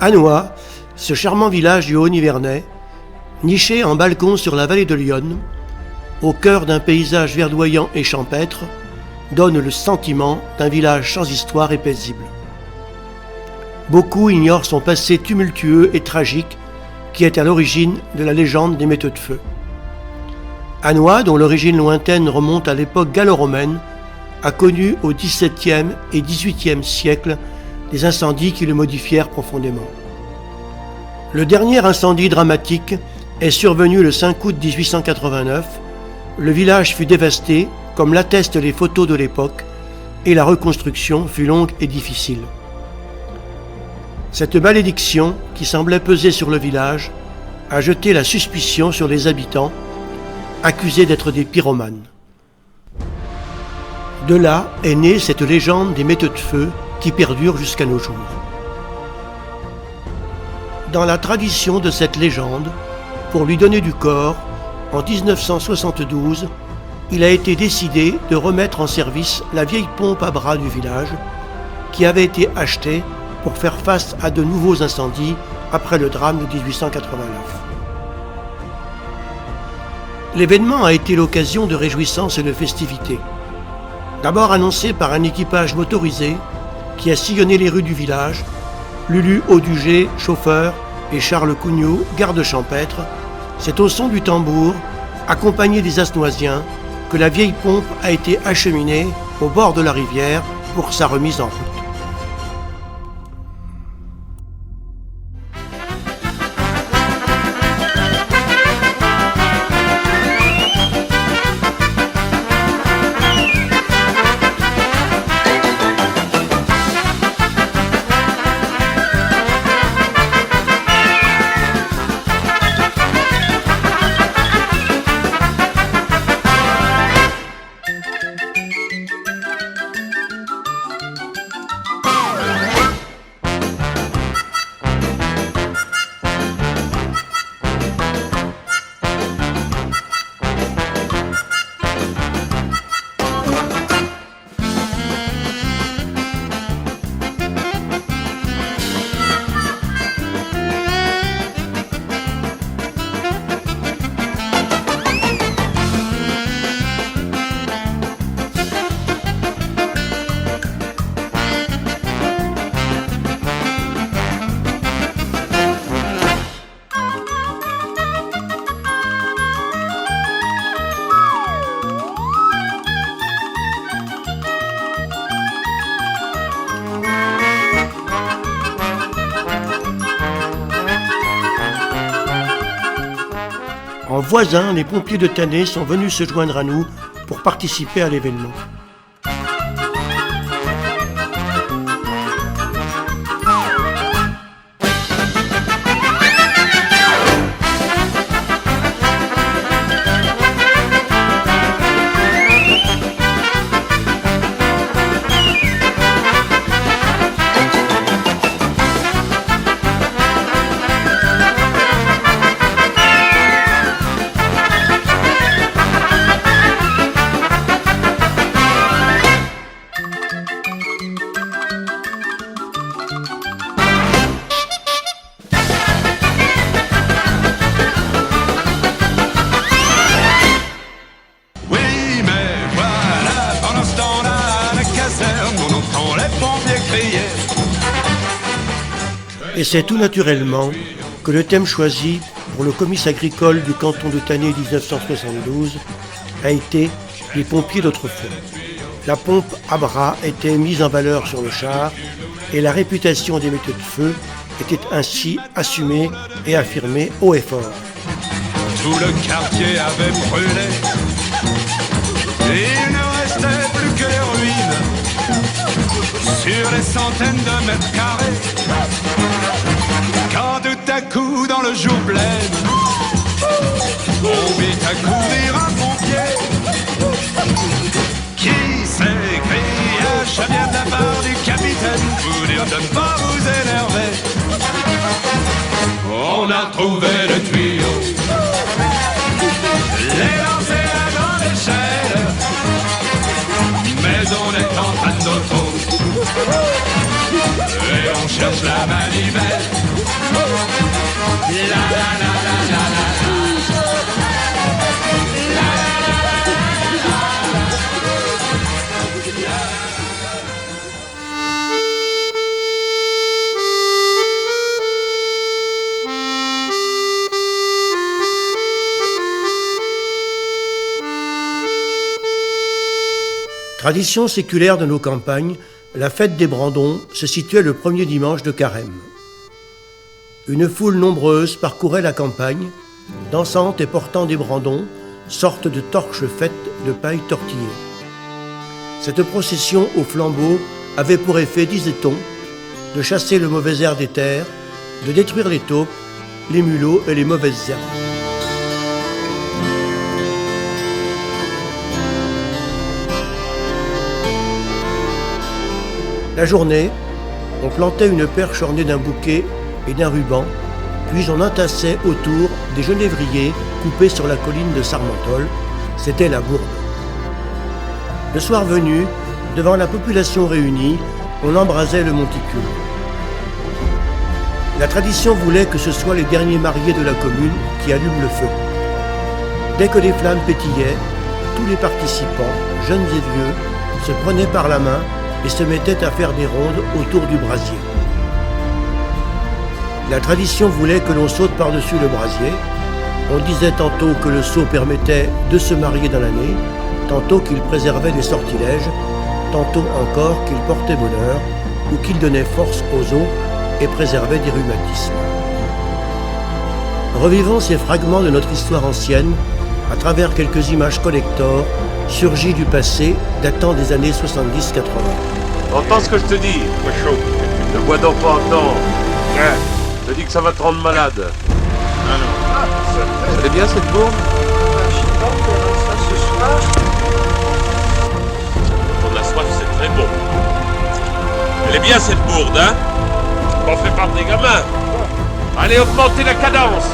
Annoy, ce charmant village du Haut-Nivernais, niché en balcon sur la vallée de l'Yonne, au cœur d'un paysage verdoyant et champêtre, donne le sentiment d'un village sans histoire et paisible. Beaucoup ignorent son passé tumultueux et tragique qui est à l'origine de la légende des metteux de feu. Annoy, dont l'origine lointaine remonte à l'époque gallo-romaine, a connu au XVIIe et XVIIIe siècle des incendies qui le modifièrent profondément. Le dernier incendie dramatique est survenu le 5 août 1889. Le village fut dévasté, comme l'attestent les photos de l'époque, et la reconstruction fut longue et difficile. Cette malédiction, qui semblait peser sur le village, a jeté la suspicion sur les habitants, accusés d'être des pyromanes. De là est née cette légende des metteux de feu qui perdure jusqu'à nos jours. Dans la tradition de cette légende, pour lui donner du corps, en 1972, il a été décidé de remettre en service la vieille pompe à bras du village, qui avait été achetée pour faire face à de nouveaux incendies après le drame de 1889. L'événement a été l'occasion de réjouissances et de festivités. D'abord annoncé par un équipage motorisé qui a sillonné les rues du village, Lulu Audugé, chauffeur, et Charles Cougnou, garde champêtre, c'est au son du tambour, accompagné des Asnoisiens, que la vieille pompe a été acheminée au bord de la rivière pour sa remise en route. En voisin, les pompiers de Tannay sont venus se joindre à nous pour participer à l'événement. Et c'est tout naturellement que le thème choisi pour le comice agricole du canton de Tannay 1972 a été les pompiers d'autrefois. La pompe à bras était mise en valeur sur le char et la réputation des metteux de feu était ainsi assumée et affirmée haut et fort. Tout le quartier avait brûlé, il ne restait plus que les ruines sur les centaines de mètres carrés. Quand tout à coup dans le jour plein, on vit à courir un pompier qui s'écria, je viens de la part du capitaine, vous dire de ne pas vous énerver. On a trouvé le tuyau, les lancer à grande échelle, mais on est en panne d'auto et on cherche la manivelle. Tradition séculaire de nos campagnes, la fête des Brandons se situait le premier dimanche de Carême. Une foule nombreuse parcourait la campagne, dansante et portant des brandons, sorte de torches faites de paille tortillée. Cette procession au flambeau avait pour effet, disait-on, de chasser le mauvais air des terres, de détruire les taupes, les mulots et les mauvaises herbes. La journée, on plantait une perche ornée d'un bouquet et d'un ruban, puis on entassait autour des genévriers coupés sur la colline de Sarmentol. C'était la bourde. Le soir venu, devant la population réunie, on embrasait le monticule. La tradition voulait que ce soit les derniers mariés de la commune qui allument le feu. Dès que les flammes pétillaient, tous les participants, jeunes et vieux, se prenaient par la main et se mettaient à faire des rondes autour du brasier. La tradition voulait que l'on saute par-dessus le brasier. On disait tantôt que le saut permettait de se marier dans l'année, tantôt qu'il préservait les sortilèges, tantôt encore qu'il portait bonheur ou qu'il donnait force aux os et préservait des rhumatismes. Revivons ces fragments de notre histoire ancienne à travers quelques images collector surgies du passé datant des années 70-80. Entends ce que je te dis, chaud. Ne bois donc pas autant. Je te dis que ça va te rendre malade. Ah non. Elle est bien cette bourre? Je sais pas, on verra ça ce soir. Pour de la soif, c'est très bon. Elle est bien cette bourde, hein? On fait par des gamins. Allez, augmentez la cadence.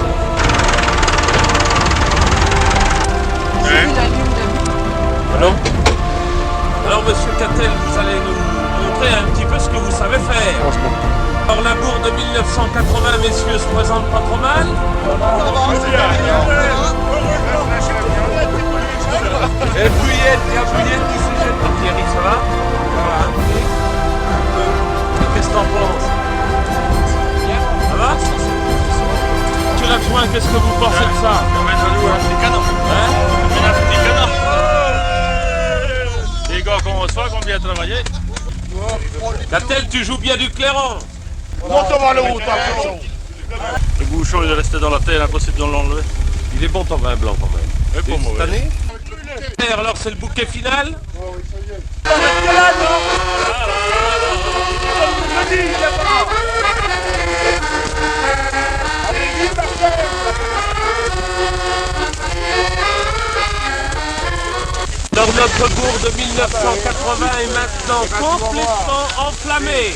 Alors, monsieur Cattel, vous allez nous montrer un petit peu ce que vous savez faire. Alors, la bourde de 1980, messieurs, se présente pas trop mal. Et Bouillette, du sujet de Thierry, ça va? Qu'est-ce que t'en penses? Ça va? Tu l'as joint, qu'est-ce que vous pensez de ça? Les gars qu'on reçoit, qu'on vient travailler. Cattel, tu joues bien du clairon. Le bouchon, il est resté dans la terre, impossible de l'enlever. Il est bon ton vin blanc quand même. Et pour moi, Cette année? Alors c'est le bouquet final? Alors notre bourre de 1980 est maintenant complètement enflammée.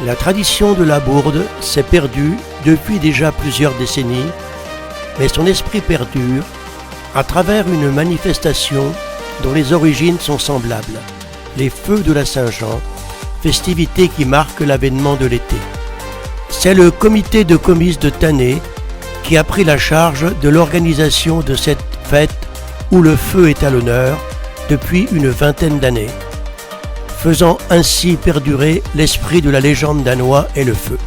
La tradition de la bourde s'est perdue depuis déjà plusieurs décennies, mais son esprit perdure à travers une manifestation dont les origines sont semblables, les feux de la Saint-Jean, festivité qui marque l'avènement de l'été. C'est le comité de comice de Tannay qui a pris la charge de l'organisation de cette fête où le feu est à l'honneur depuis une vingtaine d'années, faisant ainsi perdurer l'esprit de la légende danoise et le feu.